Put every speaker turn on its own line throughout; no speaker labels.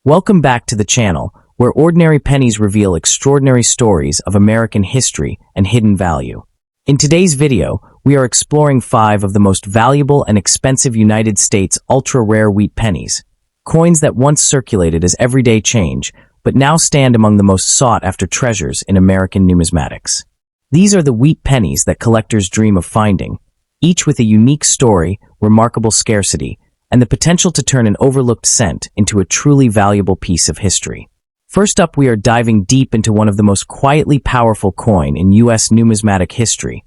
Welcome back to the channel, where ordinary pennies reveal extraordinary stories of American history and hidden value. In today's video, we are exploring 5 of the most valuable and expensive United States ultra-rare wheat pennies, coins that once circulated as everyday change, but now stand among the most sought-after treasures in American numismatics. These are the wheat pennies that collectors dream of finding, each with a unique story, remarkable scarcity, and the potential to turn an overlooked cent into a truly valuable piece of history. First up, we are diving deep into one of the most quietly powerful coin in U.S. numismatic history,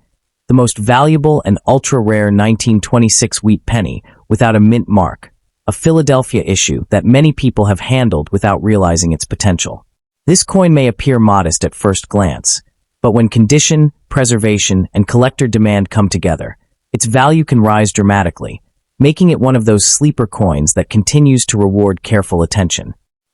the most valuable and ultra-rare 1926 wheat penny without a mint mark, a Philadelphia issue that many people have handled without realizing its potential. This coin may appear modest at first glance, but when condition, preservation, and collector demand come together, its value can rise dramatically, making it one of those sleeper coins that continues to reward careful attention.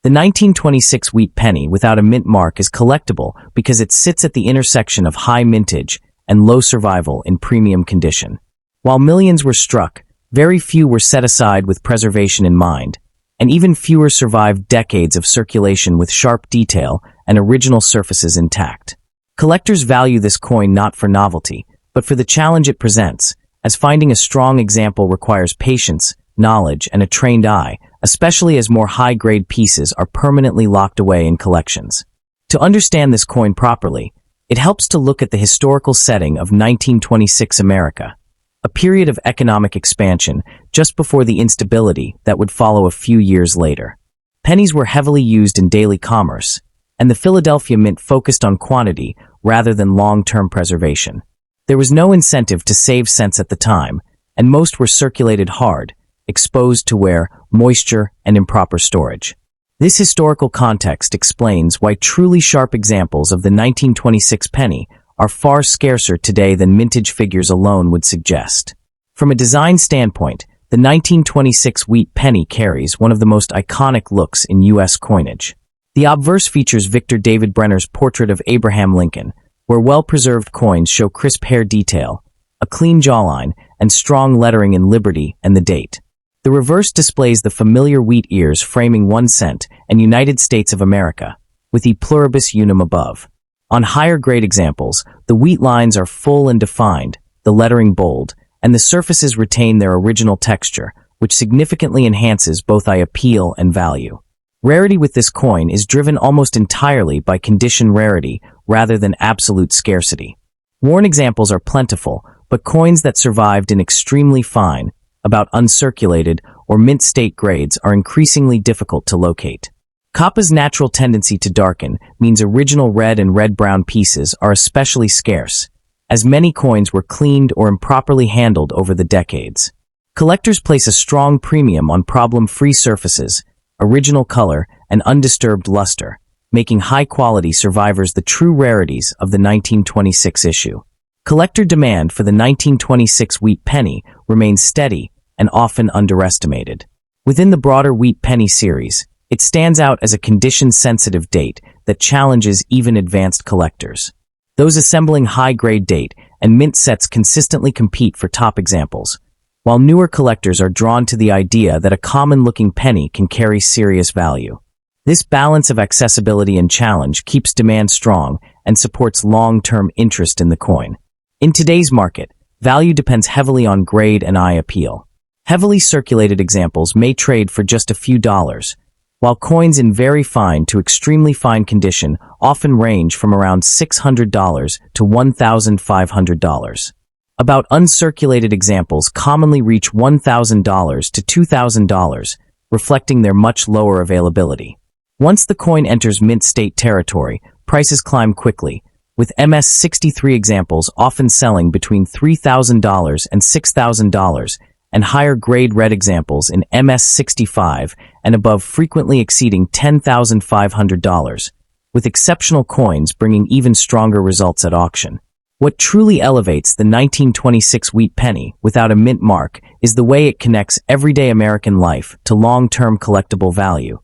The 1926 wheat penny without a mint mark is collectible because it sits at the intersection of high mintage and low survival in premium condition. While millions were struck, very few were set aside with preservation in mind, and even fewer survived decades of circulation with sharp detail and original surfaces intact. Collectors value this coin not for novelty, but for the challenge it presents, as finding a strong example requires patience, knowledge, and a trained eye, especially as more high-grade pieces are permanently locked away in collections. To understand this coin properly, it helps to look at the historical setting of 1926 America, a period of economic expansion just before the instability that would follow a few years later. Pennies were heavily used in daily commerce, and the Philadelphia Mint focused on quantity rather than long-term preservation. There was no incentive to save cents at the time, and most were circulated hard, exposed to wear, moisture, and improper storage. This historical context explains why truly sharp examples of the 1926 penny are far scarcer today than mintage figures alone would suggest. From a design standpoint, the 1926 wheat penny carries one of the most iconic looks in U.S. coinage. The obverse features Victor David Brenner's portrait of Abraham Lincoln, where well-preserved coins show crisp hair detail, a clean jawline, and strong lettering in Liberty and the date. The reverse displays the familiar wheat ears framing 1 cent and United States of America, with E pluribus unum above. On higher-grade examples, the wheat lines are full and defined, the lettering bold, and the surfaces retain their original texture, which significantly enhances both eye appeal and value. Rarity with this coin is driven almost entirely by condition rarity rather than absolute scarcity. Worn examples are plentiful, but coins that survived in extremely fine, about uncirculated, or mint state grades are increasingly difficult to locate. Coppa's natural tendency to darken means original red and red-brown pieces are especially scarce, as many coins were cleaned or improperly handled over the decades. Collectors place a strong premium on problem-free surfaces, original color, and undisturbed luster, making high-quality survivors the true rarities of the 1926 issue. Collector demand for the 1926 wheat penny remains steady and often underestimated. Within the broader wheat penny series, it stands out as a condition-sensitive date that challenges even advanced collectors. Those assembling high-grade date and mint sets consistently compete for top examples, while newer collectors are drawn to the idea that a common-looking penny can carry serious value. This balance of accessibility and challenge keeps demand strong and supports long-term interest in the coin. In today's market, value depends heavily on grade and eye appeal. Heavily circulated examples may trade for just a few dollars, while coins in very fine to extremely fine condition often range from around $600 to $1,500. About uncirculated examples commonly reach $1,000 to $2,000, reflecting their much lower availability. Once the coin enters mint state territory, prices climb quickly, with MS-63 examples often selling between $3,000 and $6,000, and higher-grade red examples in MS-65 and above frequently exceeding $10,500, with exceptional coins bringing even stronger results at auction. What truly elevates the 1926 wheat penny without a mint mark is the way it connects everyday American life to long-term collectible value,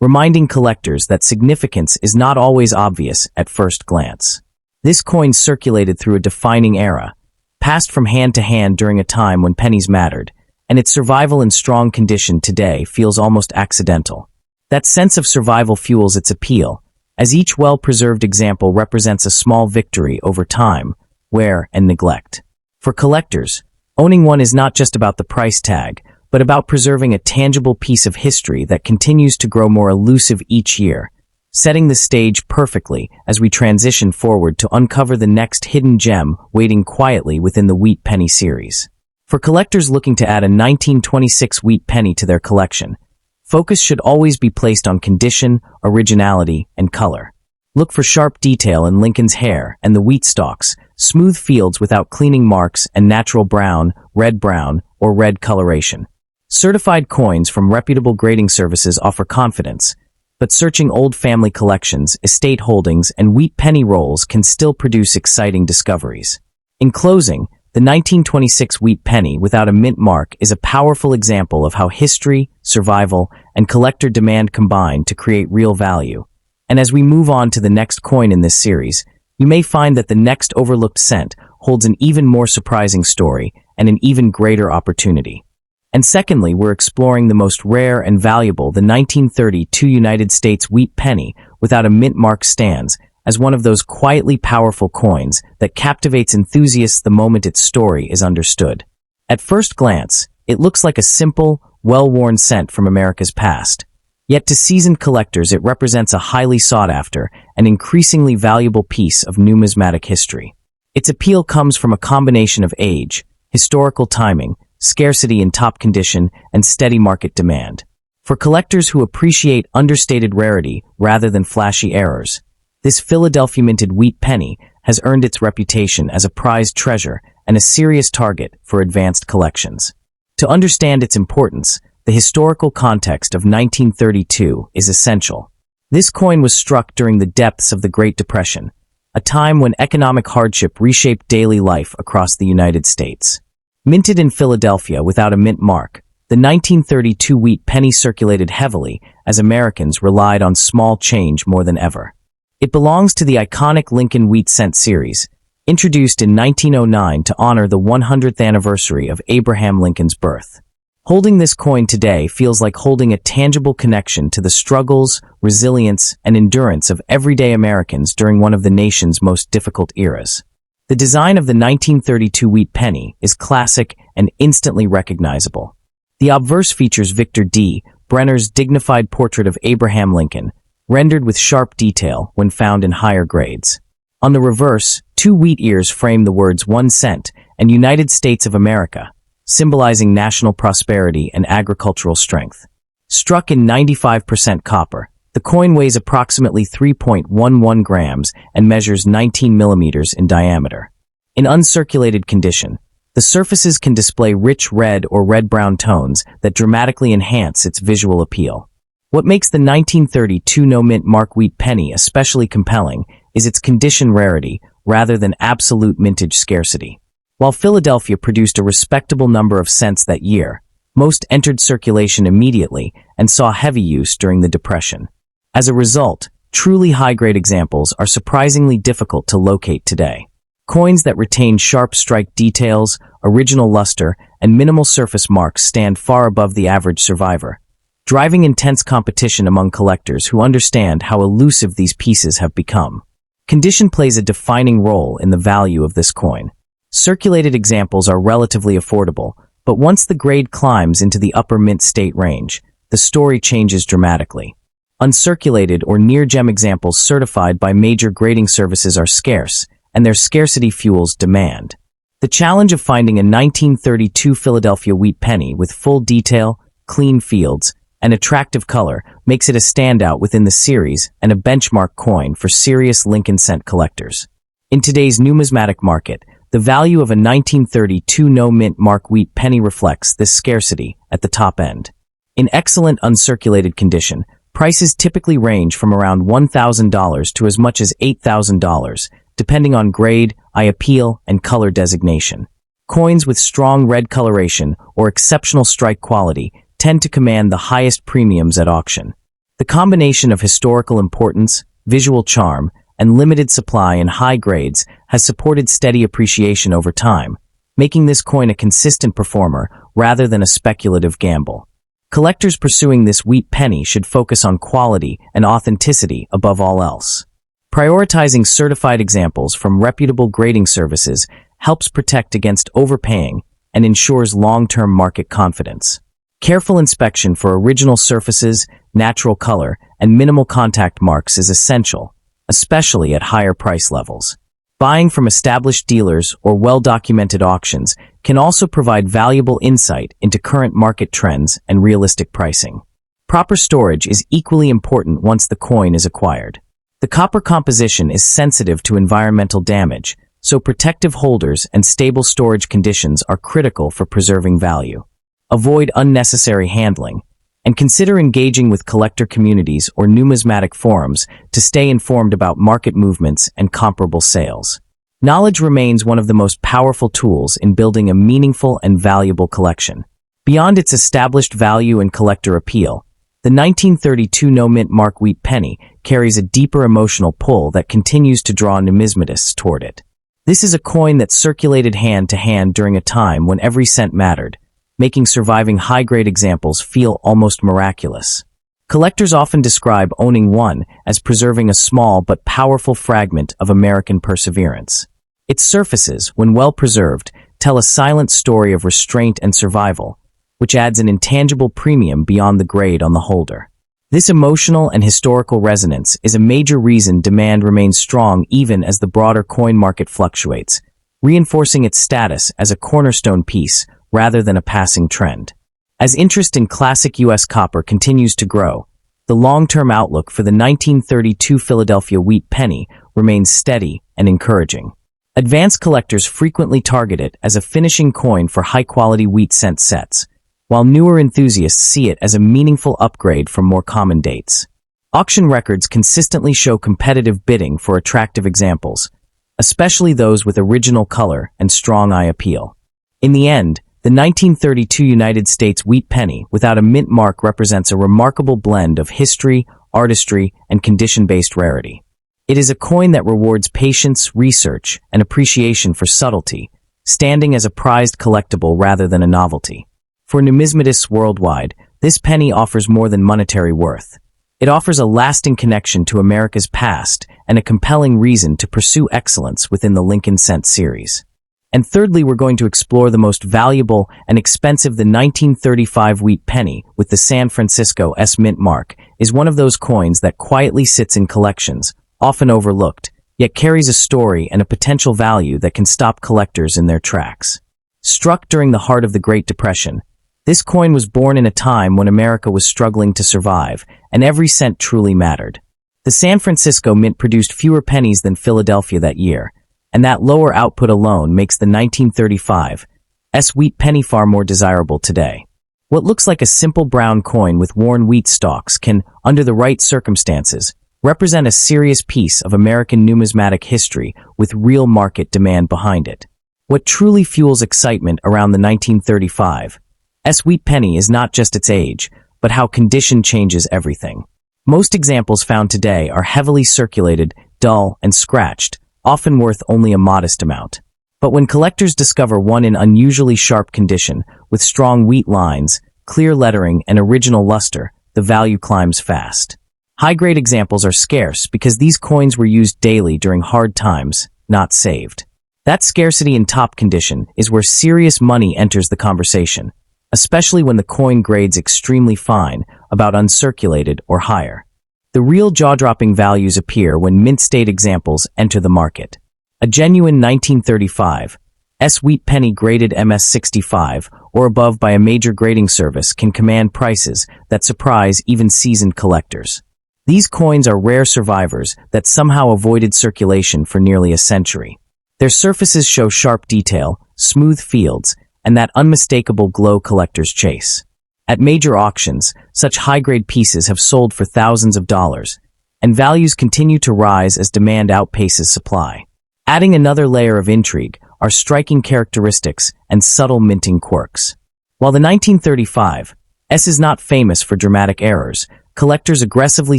reminding collectors that significance is not always obvious at first glance. This coin circulated through a defining era, passed from hand to hand during a time when pennies mattered, and its survival in strong condition today feels almost accidental. That sense of survival fuels its appeal, as each well-preserved example represents a small victory over time, wear, and neglect. For collectors, owning one is not just about the price tag, but about preserving a tangible piece of history that continues to grow more elusive each year, setting the stage perfectly as we transition forward to uncover the next hidden gem waiting quietly within the Wheat Penny series. For collectors looking to add a 1926 Wheat Penny to their collection, focus should always be placed on condition, originality, and color. Look for sharp detail in Lincoln's hair and the wheat stalks, smooth fields without cleaning marks, and natural brown, or red coloration. Certified coins from reputable grading services offer confidence, but searching old family collections, estate holdings, and wheat penny rolls can still produce exciting discoveries. In closing, the 1926 Wheat Penny without a mint mark is a powerful example of how history, survival, and collector demand combine to create real value. And as we move on to the next coin in this series, you may find that the next overlooked cent holds an even more surprising story and an even greater opportunity. And secondly, we're exploring the most rare and valuable, the 1932 United States Wheat Penny without a mint mark stands as one of those quietly powerful coins that captivates enthusiasts the moment its story is understood. At first glance, it looks like a simple, well-worn cent from America's past. Yet to seasoned collectors, it represents a highly sought-after and increasingly valuable piece of numismatic history. Its appeal comes from a combination of age, historical timing, scarcity in top condition, and steady market demand. For collectors who appreciate understated rarity rather than flashy errors, this Philadelphia minted Wheat Penny has earned its reputation as a prized treasure and a serious target for advanced collections. To understand its importance, the historical context of 1932 is essential. This coin was struck during the depths of the Great Depression, a time when economic hardship reshaped daily life across the United States. Minted in Philadelphia without a mint mark, the 1932 Wheat Penny circulated heavily as Americans relied on small change more than ever. It belongs to the iconic Lincoln Wheat Cent series, introduced in 1909 to honor the 100th anniversary of Abraham Lincoln's birth. Holding this coin today feels like holding a tangible connection to the struggles, resilience, and endurance of everyday Americans during one of the nation's most difficult eras. The design of the 1932 Wheat Penny is classic and instantly recognizable. The obverse features Victor D. Brenner's dignified portrait of Abraham Lincoln, rendered with sharp detail when found in higher grades. On the reverse, two wheat ears frame the words 1 cent and United States of America, symbolizing national prosperity and agricultural strength. Struck in 95% copper, the coin weighs approximately 3.11 grams and measures 19 millimeters in diameter. In uncirculated condition, the surfaces can display rich red or red-brown tones that dramatically enhance its visual appeal. What makes the 1932 no-mint mark Wheat Penny especially compelling is its condition rarity rather than absolute mintage scarcity. While Philadelphia produced a respectable number of cents that year, most entered circulation immediately and saw heavy use during the Depression. As a result, truly high-grade examples are surprisingly difficult to locate today. Coins that retain sharp strike details, original luster, and minimal surface marks stand far above the average survivor, driving intense competition among collectors who understand how elusive these pieces have become. Condition plays a defining role in the value of this coin. Circulated examples are relatively affordable, but once the grade climbs into the upper mint state range, the story changes dramatically. Uncirculated or near-gem examples certified by major grading services are scarce, and their scarcity fuels demand. The challenge of finding a 1932 Philadelphia Wheat Penny with full detail, clean fields, and attractive color makes it a standout within the series and a benchmark coin for serious Lincoln cent collectors. In today's numismatic market, the value of a 1932 no-mint mark Wheat Penny reflects this scarcity at the top end. In excellent uncirculated condition, prices typically range from around $1,000 to as much as $8,000, depending on grade, eye appeal, and color designation. Coins with strong red coloration or exceptional strike quality tend to command the highest premiums at auction. The combination of historical importance, visual charm, and limited supply in high grades has supported steady appreciation over time, making this coin a consistent performer rather than a speculative gamble. Collectors pursuing this wheat penny should focus on quality and authenticity above all else. Prioritizing certified examples from reputable grading services helps protect against overpaying and ensures long-term market confidence. Careful inspection for original surfaces, natural color, and minimal contact marks is essential, especially at higher price levels. Buying from established dealers or well-documented auctions can also provide valuable insight into current market trends and realistic pricing. Proper storage is equally important once the coin is acquired. The copper composition is sensitive to environmental damage, so protective holders and stable storage conditions are critical for preserving value. Avoid unnecessary handling, and consider engaging with collector communities or numismatic forums to stay informed about market movements and comparable sales. Knowledge remains one of the most powerful tools in building a meaningful and valuable collection. Beyond its established value and collector appeal, the 1932 no-mint mark wheat penny carries a deeper emotional pull that continues to draw numismatists toward it. This is a coin that circulated hand to hand during a time when every cent mattered, making surviving high-grade examples feel almost miraculous. Collectors often describe owning one as preserving a small but powerful fragment of American perseverance. Its surfaces, when well preserved, tell a silent story of restraint and survival, which adds an intangible premium beyond the grade on the holder. This emotional and historical resonance is a major reason demand remains strong even as the broader coin market fluctuates, reinforcing its status as a cornerstone piece rather than a passing trend. As interest in classic U.S. copper continues to grow, the long-term outlook for the 1932 Philadelphia wheat penny remains steady and encouraging. Advanced collectors frequently target it as a finishing coin for high-quality wheat cent sets, while newer enthusiasts see it as a meaningful upgrade from more common dates. Auction records consistently show competitive bidding for attractive examples, especially those with original color and strong eye appeal. In the end, the 1932 United States wheat penny without a mint mark represents a remarkable blend of history, artistry, and condition-based rarity. It is a coin that rewards patience, research, and appreciation for subtlety, standing as a prized collectible rather than a novelty. For numismatists worldwide, this penny offers more than monetary worth. It offers a lasting connection to America's past and a compelling reason to pursue excellence within the Lincoln Cent series. And thirdly, we're going to explore the most valuable and expensive. The 1935 wheat penny with the San Francisco S mint mark is one of those coins that quietly sits in collections, often overlooked, yet carries a story and a potential value that can stop collectors in their tracks. Struck during the heart of the Great Depression, this coin was born in a time when America was struggling to survive, and every cent truly mattered. The San Francisco Mint produced fewer pennies than Philadelphia that year, and that lower output alone makes the 1935 S wheat penny far more desirable today. What looks like a simple brown coin with worn wheat stalks can, under the right circumstances, represent a serious piece of American numismatic history with real market demand behind it. What truly fuels excitement around the 1935 S wheat penny is not just its age, but how condition changes everything. Most examples found today are heavily circulated, dull, and scratched, often worth only a modest amount. But when collectors discover one in unusually sharp condition, with strong wheat lines, clear lettering, and original luster, the value climbs fast. High-grade examples are scarce because these coins were used daily during hard times, not saved. That scarcity in top condition is where serious money enters the conversation, especially when the coin grades extremely fine, about uncirculated or higher. The real jaw-dropping values appear when mint-state examples enter the market. A genuine 1935 S wheat penny graded MS65 or above by a major grading service can command prices that surprise even seasoned collectors. These coins are rare survivors that somehow avoided circulation for nearly a century. Their surfaces show sharp detail, smooth fields, and that unmistakable glow collectors chase. At major auctions, such high-grade pieces have sold for thousands of dollars, and values continue to rise as demand outpaces supply. Adding another layer of intrigue are striking characteristics and subtle minting quirks. While the 1935 S is not famous for dramatic errors, collectors aggressively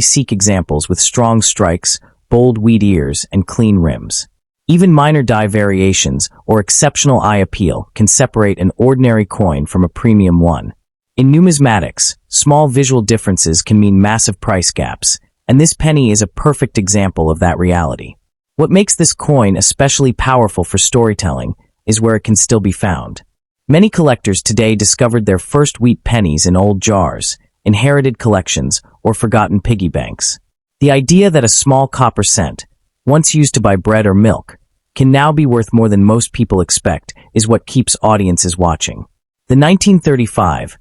seek examples with strong strikes, bold wheat ears, and clean rims. Even minor die variations or exceptional eye appeal can separate an ordinary coin from a premium one. In numismatics, small visual differences can mean massive price gaps, and this penny is a perfect example of that reality. What makes this coin especially powerful for storytelling is where it can still be found. Many collectors today discovered their first wheat pennies in old jars, inherited collections, or forgotten piggy banks. The idea that a small copper cent, once used to buy bread or milk, can now be worth more than most people expect is what keeps audiences watching. The 1935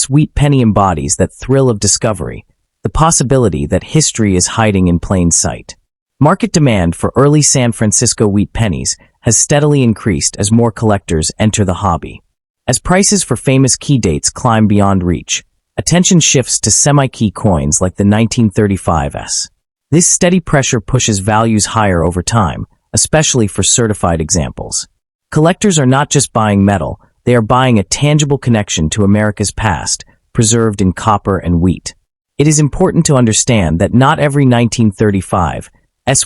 wheat penny embodies that thrill of discovery, the possibility that history is hiding in plain sight. Market demand for early San Francisco wheat pennies has steadily increased as more collectors enter the hobby. As prices for famous key dates climb beyond reach, attention shifts to semi-key coins like the 1935s. This steady pressure pushes values higher over time, especially for certified examples. Collectors are not just buying metal, they are buying a tangible connection to America's past, preserved in copper and wheat. It is important to understand that not every 1935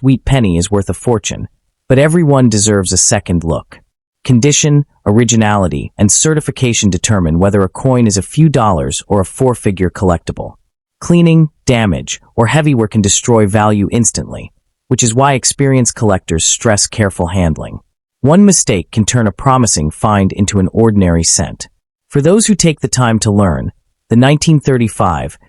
wheat penny is worth a fortune, but every one deserves a second look. Condition, originality, and certification determine whether a coin is a few dollars or a four-figure collectible. Cleaning, damage, or heavy wear can destroy value instantly, which is why experienced collectors stress careful handling. One mistake can turn a promising find into an ordinary cent. For those who take the time to learn, the 1935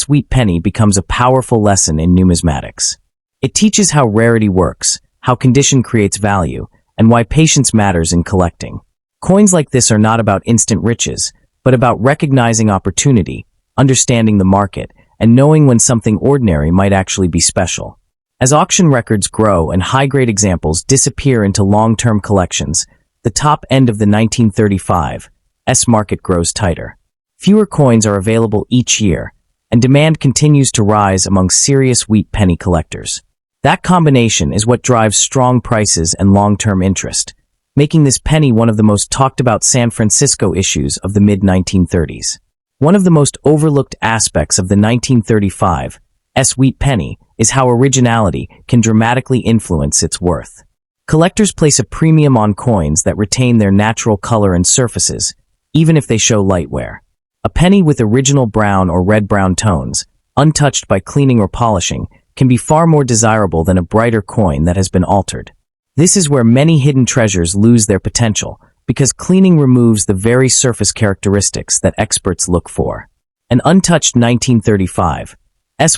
wheat penny becomes a powerful lesson in numismatics. It teaches how rarity works, how condition creates value, and why patience matters in collecting. Coins like this are not about instant riches, but about recognizing opportunity, understanding the market, and knowing when something ordinary might actually be special. As auction records grow and high-grade examples disappear into long-term collections, the top end of the 1935 market grows tighter. Fewer coins are available each year, and demand continues to rise among serious wheat penny collectors. That combination is what drives strong prices and long-term interest, making this penny one of the most talked-about San Francisco issues of the mid-1930s. One of the most overlooked aspects of the 1935 wheat penny is how originality can dramatically influence its worth. Collectors place a premium on coins that retain their natural color and surfaces, even if they show light wear. A penny with original brown or red-brown tones, untouched by cleaning or polishing, can be far more desirable than a brighter coin that has been altered. This is where many hidden treasures lose their potential, because cleaning removes the very surface characteristics that experts look for. An untouched 1935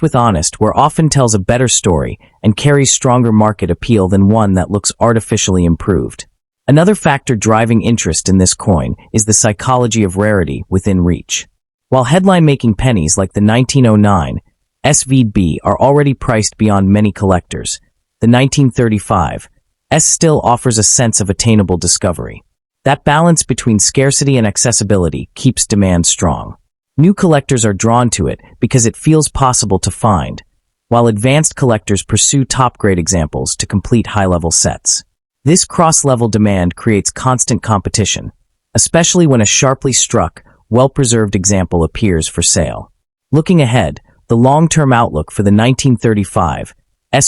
with honest wear often tells a better story and carries stronger market appeal than one that looks artificially improved. Another factor driving interest in this coin is the psychology of rarity within reach. While headline-making pennies like the 1909 SVB are already priced beyond many collectors, the 1935 still offers a sense of attainable discovery. That balance between scarcity and accessibility keeps demand strong. New collectors are drawn to it because it feels possible to find, while advanced collectors pursue top-grade examples to complete high-level sets. This cross-level demand creates constant competition, especially when a sharply struck, well-preserved example appears for sale. Looking ahead, the long-term outlook for the 1935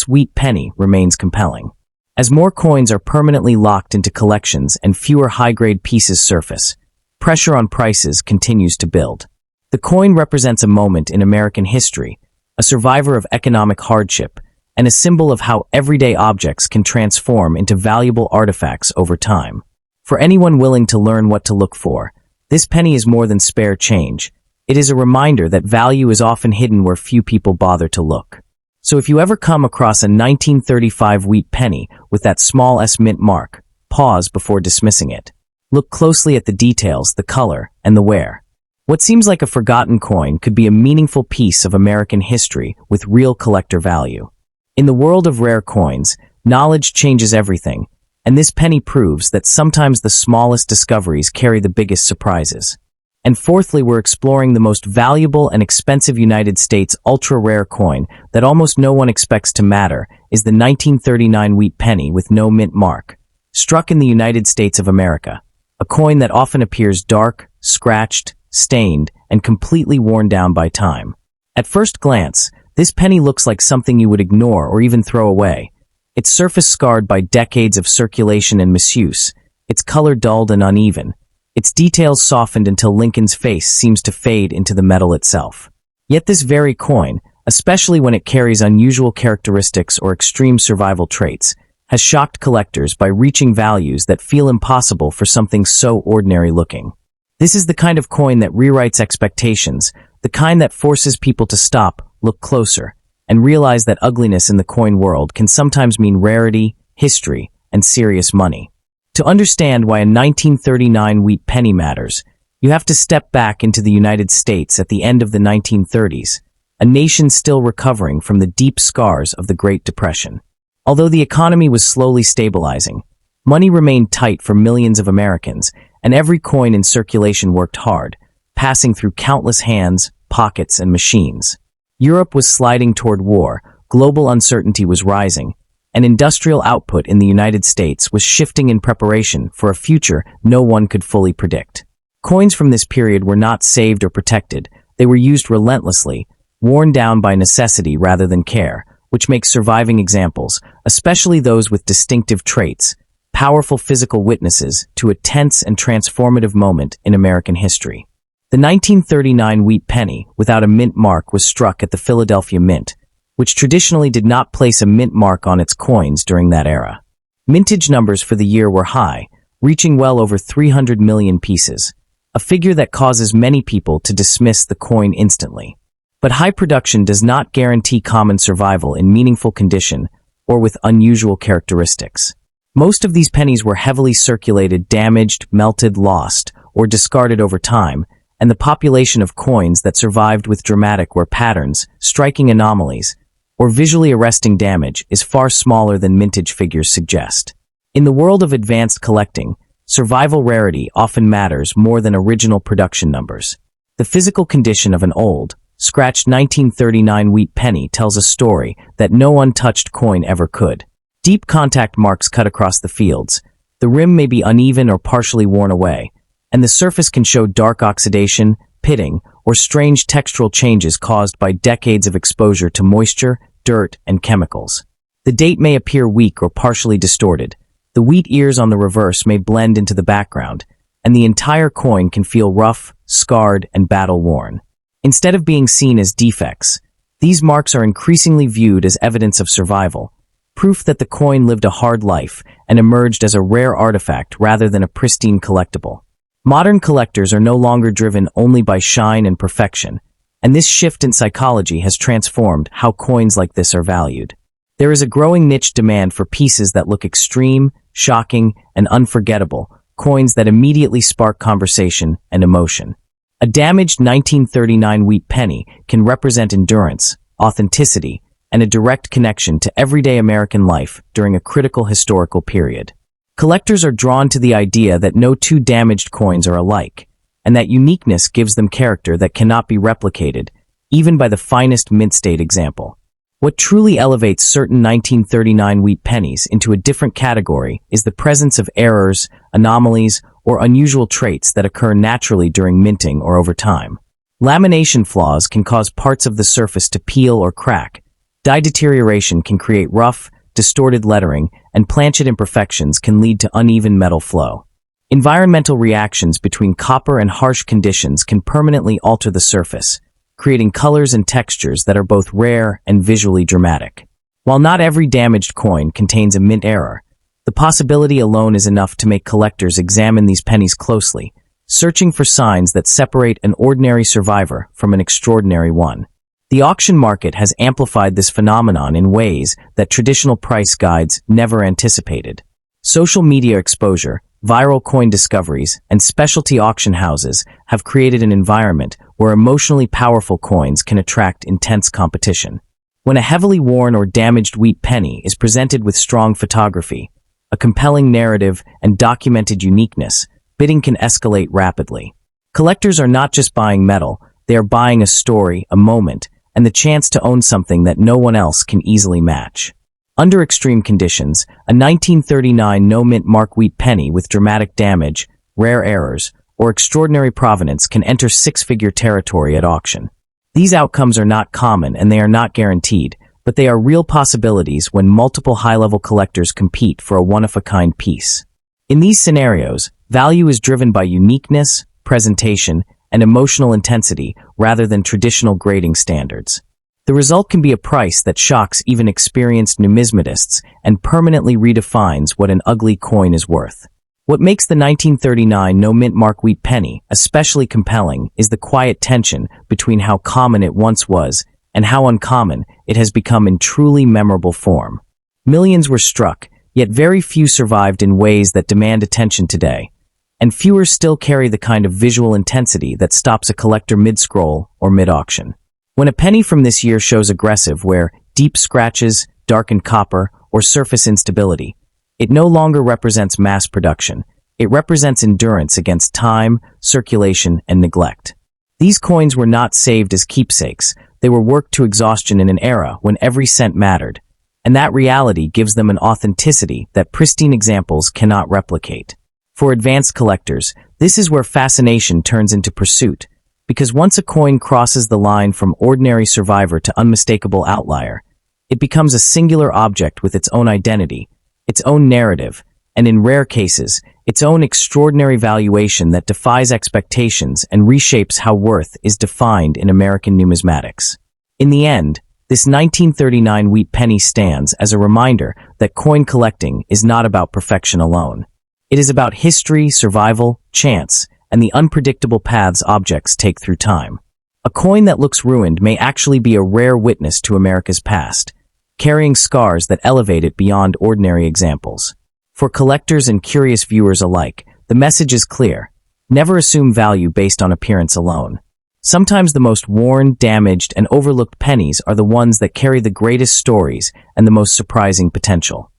wheat penny remains compelling. As more coins are permanently locked into collections and fewer high-grade pieces surface, pressure on prices continues to build. The coin represents a moment in American history, a survivor of economic hardship, and a symbol of how everyday objects can transform into valuable artifacts over time. For anyone willing to learn what to look for, this penny is more than spare change. It is a reminder that value is often hidden where few people bother to look. So if you ever come across a 1935 wheat penny with that small S mint mark, pause before dismissing it. Look closely at the details, the color, and the wear. What seems like a forgotten coin could be a meaningful piece of American history with real collector value. In the world of rare coins, knowledge changes everything, and this penny proves that sometimes the smallest discoveries carry the biggest surprises. And fourthly, we're exploring the most valuable and expensive United States ultra-rare coin that almost no one expects to matter is the 1939 wheat penny with no mint mark, struck in the United States of America, a coin that often appears dark, scratched, stained, and completely worn down by time. At first glance, this penny looks like something you would ignore or even throw away. Its surface scarred by decades of circulation and misuse, its color dulled and uneven, its details softened until Lincoln's face seems to fade into the metal itself. Yet this very coin, especially when it carries unusual characteristics or extreme survival traits, has shocked collectors by reaching values that feel impossible for something so ordinary-looking. This is the kind of coin that rewrites expectations, the kind that forces people to stop, look closer, and realize that ugliness in the coin world can sometimes mean rarity, history, and serious money. To understand why a 1939 wheat penny matters, you have to step back into the United States at the end of the 1930s, a nation still recovering from the deep scars of the Great Depression. Although the economy was slowly stabilizing, money remained tight for millions of Americans, and every coin in circulation worked hard, passing through countless hands, pockets, and machines. Europe was sliding toward war, global uncertainty was rising, and industrial output in the United States was shifting in preparation for a future no one could fully predict. Coins from this period were not saved or protected, they were used relentlessly, worn down by necessity rather than care, which makes surviving examples, especially those with distinctive traits, powerful physical witnesses to a tense and transformative moment in American history. The 1939 wheat penny without a mint mark was struck at the Philadelphia Mint, which traditionally did not place a mint mark on its coins during that era. Mintage numbers for the year were high, reaching well over 300 million pieces, a figure that causes many people to dismiss the coin instantly. But high production does not guarantee common survival in meaningful condition or with unusual characteristics. Most of these pennies were heavily circulated, damaged, melted, lost, or discarded over time, and the population of coins that survived with dramatic or patterns, striking anomalies, or visually arresting damage is far smaller than mintage figures suggest. In the world of advanced collecting, survival rarity often matters more than original production numbers. The physical condition of an old, scratched 1939 wheat penny tells a story that no untouched coin ever could. Deep contact marks cut across the fields, the rim may be uneven or partially worn away, and the surface can show dark oxidation, pitting, or strange textural changes caused by decades of exposure to moisture, dirt, and chemicals. The date may appear weak or partially distorted, the wheat ears on the reverse may blend into the background, and the entire coin can feel rough, scarred, and battle-worn. Instead of being seen as defects, these marks are increasingly viewed as evidence of survival, proof that the coin lived a hard life and emerged as a rare artifact rather than a pristine collectible. Modern collectors are no longer driven only by shine and perfection, and this shift in psychology has transformed how coins like this are valued. There is a growing niche demand for pieces that look extreme, shocking, and unforgettable, coins that immediately spark conversation and emotion. A damaged 1939 wheat penny can represent endurance, authenticity, and a direct connection to everyday American life during a critical historical period. Collectors are drawn to the idea that no two damaged coins are alike, and that uniqueness gives them character that cannot be replicated, even by the finest mint-state example. What truly elevates certain 1939 wheat pennies into a different category is the presence of errors, anomalies, or unusual traits that occur naturally during minting or over time. Lamination flaws can cause parts of the surface to peel or crack. Dye deterioration can create rough, distorted lettering, and planchet imperfections can lead to uneven metal flow. Environmental reactions between copper and harsh conditions can permanently alter the surface, creating colors and textures that are both rare and visually dramatic. While not every damaged coin contains a mint error, the possibility alone is enough to make collectors examine these pennies closely, searching for signs that separate an ordinary survivor from an extraordinary one. The auction market has amplified this phenomenon in ways that traditional price guides never anticipated. Social media exposure, viral coin discoveries, and specialty auction houses have created an environment where emotionally powerful coins can attract intense competition. When a heavily worn or damaged wheat penny is presented with strong photography, a compelling narrative, and documented uniqueness, bidding can escalate rapidly. Collectors are not just buying metal, they are buying a story, a moment, and the chance to own something that no one else can easily match. Under extreme conditions, a 1939 no-mint mark wheat penny with dramatic damage, rare errors, or extraordinary provenance can enter six-figure territory at auction. These outcomes are not common and they are not guaranteed, but they are real possibilities when multiple high-level collectors compete for a one-of-a-kind piece. In these scenarios, value is driven by uniqueness, presentation, and emotional intensity rather than traditional grading standards. The result can be a price that shocks even experienced numismatists and permanently redefines what an ugly coin is worth. What makes the 1939 no-mint mark wheat penny especially compelling is the quiet tension between how common it once was and how uncommon it has become in truly memorable form. Millions were struck, yet very few survived in ways that demand attention today, and fewer still carry the kind of visual intensity that stops a collector mid-scroll or mid-auction. When a penny from this year shows aggressive wear, deep scratches, darkened copper, or surface instability, it no longer represents mass production. It represents endurance against time, circulation, and neglect. These coins were not saved as keepsakes. They were worked to exhaustion in an era when every cent mattered, and that reality gives them an authenticity that pristine examples cannot replicate. For advanced collectors, this is where fascination turns into pursuit, because once a coin crosses the line from ordinary survivor to unmistakable outlier, it becomes a singular object with its own identity, its own narrative, and in rare cases, its own extraordinary valuation that defies expectations and reshapes how worth is defined in American numismatics. In the end, this 1939 wheat penny stands as a reminder that coin collecting is not about perfection alone. It is about history, survival, chance, and the unpredictable paths objects take through time. A coin that looks ruined may actually be a rare witness to America's past, carrying scars that elevate it beyond ordinary examples. For collectors and curious viewers alike, the message is clear. Never assume value based on appearance alone. Sometimes the most worn, damaged, and overlooked pennies are the ones that carry the greatest stories and the most surprising potential.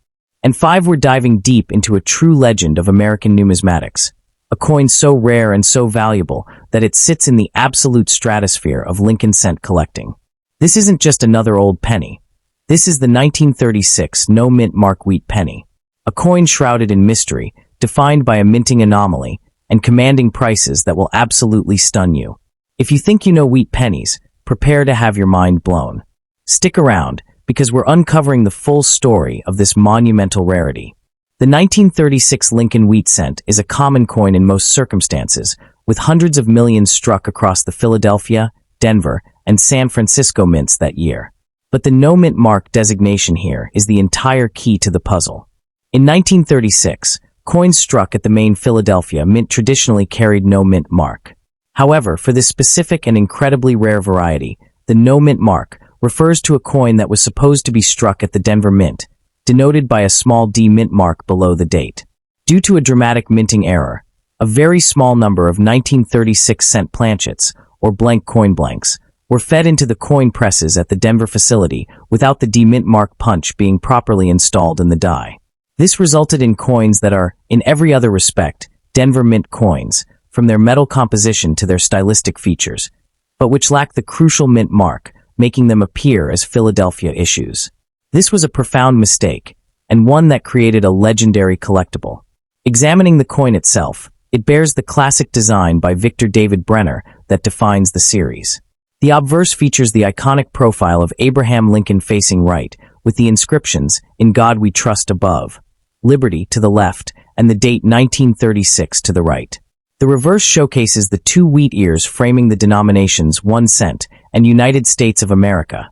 And 5, we're diving deep into a true legend of American numismatics, a coin so rare and so valuable that it sits in the absolute stratosphere of Lincoln cent collecting. This isn't just another old penny. This is the 1936 no-mint mark wheat penny, a coin shrouded in mystery, defined by a minting anomaly, and commanding prices that will absolutely stun you. If you think you know wheat pennies, prepare to have your mind blown. Stick around, because we're uncovering the full story of this monumental rarity. The 1936 Lincoln wheat cent is a common coin in most circumstances, with hundreds of millions struck across the Philadelphia, Denver, and San Francisco mints that year. But the no-mint mark designation here is the entire key to the puzzle. In 1936, coins struck at the main Philadelphia mint traditionally carried no mint mark. However, for this specific and incredibly rare variety, the no mint mark refers to a coin that was supposed to be struck at the Denver mint, denoted by a small D mint mark below the date. Due to a dramatic minting error, a very small number of 1936 cent planchets, or blank coin blanks, were fed into the coin presses at the Denver facility without the D mint mark punch being properly installed in the die. This resulted in coins that are, in every other respect, Denver mint coins, from their metal composition to their stylistic features, but which lack the crucial mint mark, making them appear as Philadelphia issues. This was a profound mistake, and one that created a legendary collectible. Examining the coin itself, it bears the classic design by Victor David Brenner that defines the series. The obverse features the iconic profile of Abraham Lincoln facing right, with the inscriptions, "In God We Trust" above, "Liberty" to the left, and the date 1936 to the right. The reverse showcases the 2 wheat ears framing the denominations 1 cent and United States of America,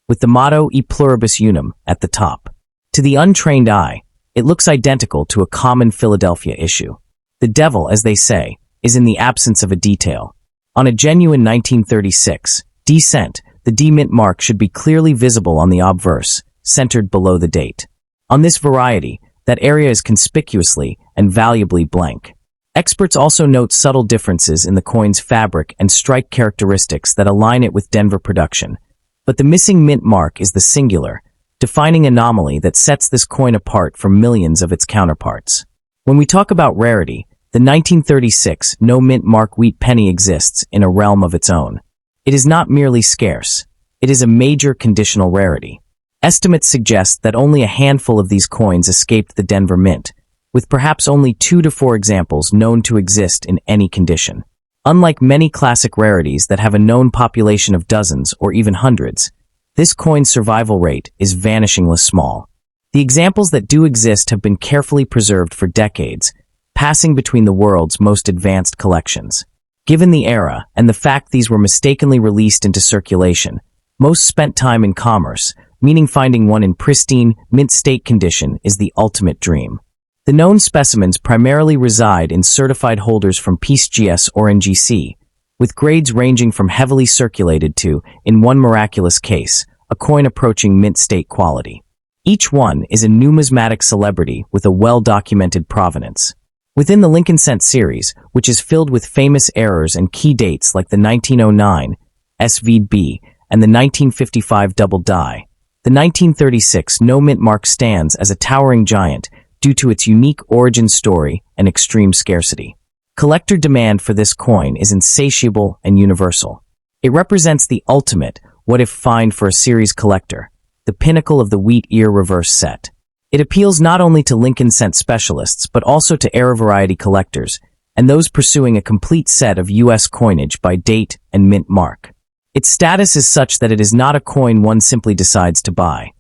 with the motto E Pluribus Unum at the top. To the untrained eye, it looks identical to a common Philadelphia issue. The devil, as they say, is in the absence of a detail. On a genuine 1936 D cent, the D mint mark should be clearly visible on the obverse, centered below the date. On this variety, that area is conspicuously and valuably blank. Experts also note subtle differences in the coin's fabric and strike characteristics that align it with Denver production. But the missing mint mark is the singular, defining anomaly that sets this coin apart from millions of its counterparts. When we talk about rarity, the 1936 no mint mark wheat penny exists in a realm of its own. It is not merely scarce. It is a major conditional rarity. Estimates suggest that only a handful of these coins escaped the Denver mint, with perhaps only 2 to 4 examples known to exist in any condition. Unlike many classic rarities that have a known population of dozens or even hundreds, this coin's survival rate is vanishingly small. The examples that do exist have been carefully preserved for decades, passing between the world's most advanced collections. Given the era and the fact these were mistakenly released into circulation, most spent time in commerce, meaning finding one in pristine, mint state condition is the ultimate dream. The known specimens primarily reside in certified holders from PCGS or NGC, with grades ranging from heavily circulated to, in one miraculous case, a coin approaching mint state quality. Each one is a numismatic celebrity with a well-documented provenance. Within the Lincoln Cent series, which is filled with famous errors and key dates like the 1909 SVB and the 1955 double die, the 1936 no mint mark stands as a towering giant due to its unique origin story and extreme scarcity. Collector demand for this coin is insatiable and universal. It represents the ultimate what-if find for a series collector, the pinnacle of the wheat ear reverse set. It appeals not only to Lincoln Cent specialists but also to era variety collectors and those pursuing a complete set of U.S. coinage by date and mint mark. Its status is such that it is not a coin one simply decides to buy.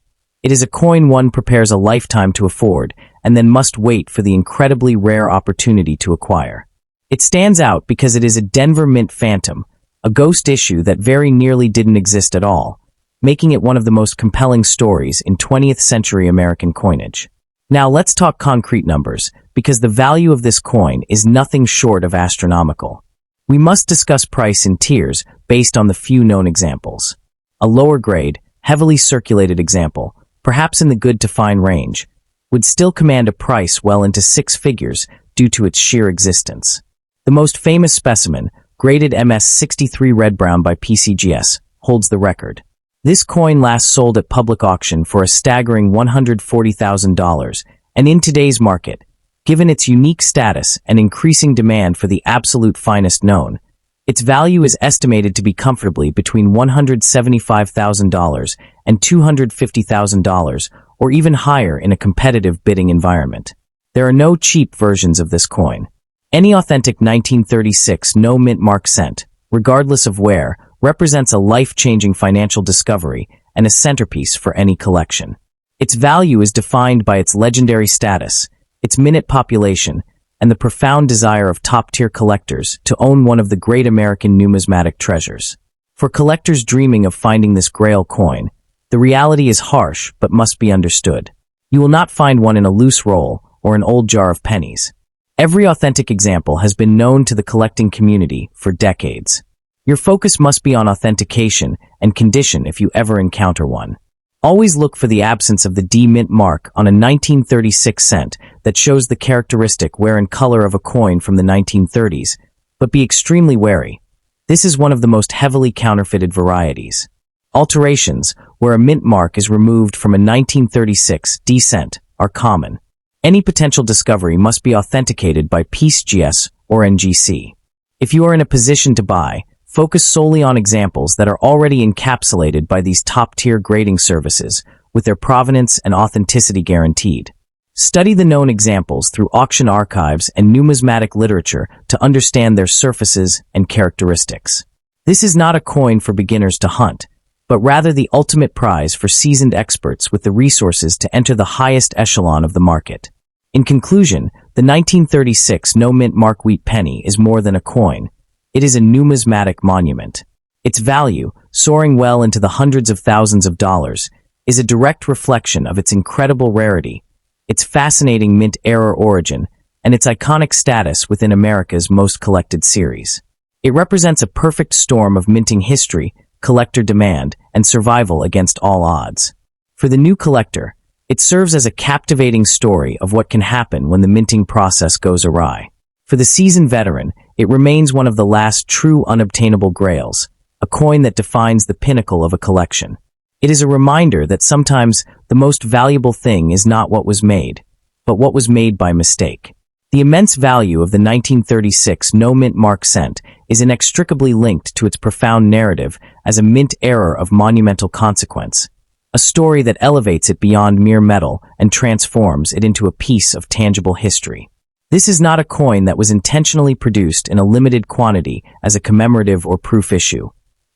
It is a coin one prepares a lifetime to afford and then must wait for the incredibly rare opportunity to acquire. It stands out because it is a Denver Mint Phantom, a ghost issue that very nearly didn't exist at all, making it one of the most compelling stories in 20th century American coinage. Now let's talk concrete numbers, because the value of this coin is nothing short of astronomical. We must discuss price in tiers based on the few known examples. A lower grade, heavily circulated example, perhaps in the good to fine range, would still command a price well into six figures due to its sheer existence. The most famous specimen, graded MS63 red-brown by PCGS, holds the record. This coin last sold at public auction for a staggering $140,000, and in today's market, given its unique status and increasing demand for the absolute finest known, its value is estimated to be comfortably between $175,000 and $250,000, or even higher in a competitive bidding environment. There are no cheap versions of this coin. Any authentic 1936 no mint mark cent, regardless of where, represents a life-changing financial discovery and a centerpiece for any collection. Its value is defined by its legendary status, its minute population, and the profound desire of top-tier collectors to own one of the great American numismatic treasures. For collectors dreaming of finding this grail coin, the reality is harsh but must be understood. You will not find one in a loose roll or an old jar of pennies. Every authentic example has been known to the collecting community for decades. Your focus must be on authentication and condition if you ever encounter one. Always look for the absence of the D mint mark on a 1936 cent that shows the characteristic wear and color of a coin from the 1930s, but be extremely wary. This is one of the most heavily counterfeited varieties. Alterations, where a mint mark is removed from a 1936 D cent, are common. Any potential discovery must be authenticated by PCGS or NGC. If you are in a position to buy, focus solely on examples that are already encapsulated by these top-tier grading services, with their provenance and authenticity guaranteed. Study the known examples through auction archives and numismatic literature to understand their surfaces and characteristics. This is not a coin for beginners to hunt, but rather the ultimate prize for seasoned experts with the resources to enter the highest echelon of the market. In conclusion, the 1936 no mint mark wheat penny is more than a coin. It is a numismatic monument. Its value, soaring well into the hundreds of thousands of dollars, is a direct reflection of its incredible rarity, its fascinating mint era origin, and its iconic status within America's most collected series. It represents a perfect storm of minting history, collector demand, and survival against all odds. For the new collector, it serves as a captivating story of what can happen when the minting process goes awry. For the seasoned veteran, it remains one of the last true unobtainable grails, a coin that defines the pinnacle of a collection. It is a reminder that sometimes the most valuable thing is not what was made, but what was made by mistake. The immense value of the 1936 no mint mark cent is inextricably linked to its profound narrative as a mint error of monumental consequence, a story that elevates it beyond mere metal and transforms it into a piece of tangible history. This is not a coin that was intentionally produced in a limited quantity as a commemorative or proof issue.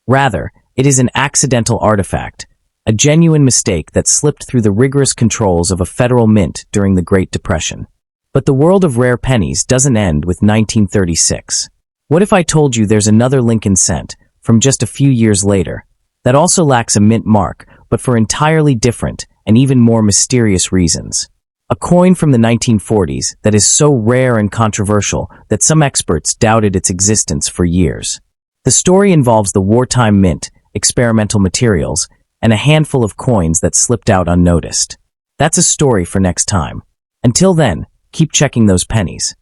Rather, it is an accidental artifact, a genuine mistake that slipped through the rigorous controls of a federal mint during the Great Depression. But the world of rare pennies doesn't end with 1936. What if I told you there's another Lincoln cent from just a few years later that also lacks a mint mark, but for entirely different and even more mysterious reasons? A coin from the 1940s that is so rare and controversial that some experts doubted its existence for years. The story involves the wartime mint, experimental materials, and a handful of coins that slipped out unnoticed. That's a story for next time. Until then, keep checking those pennies.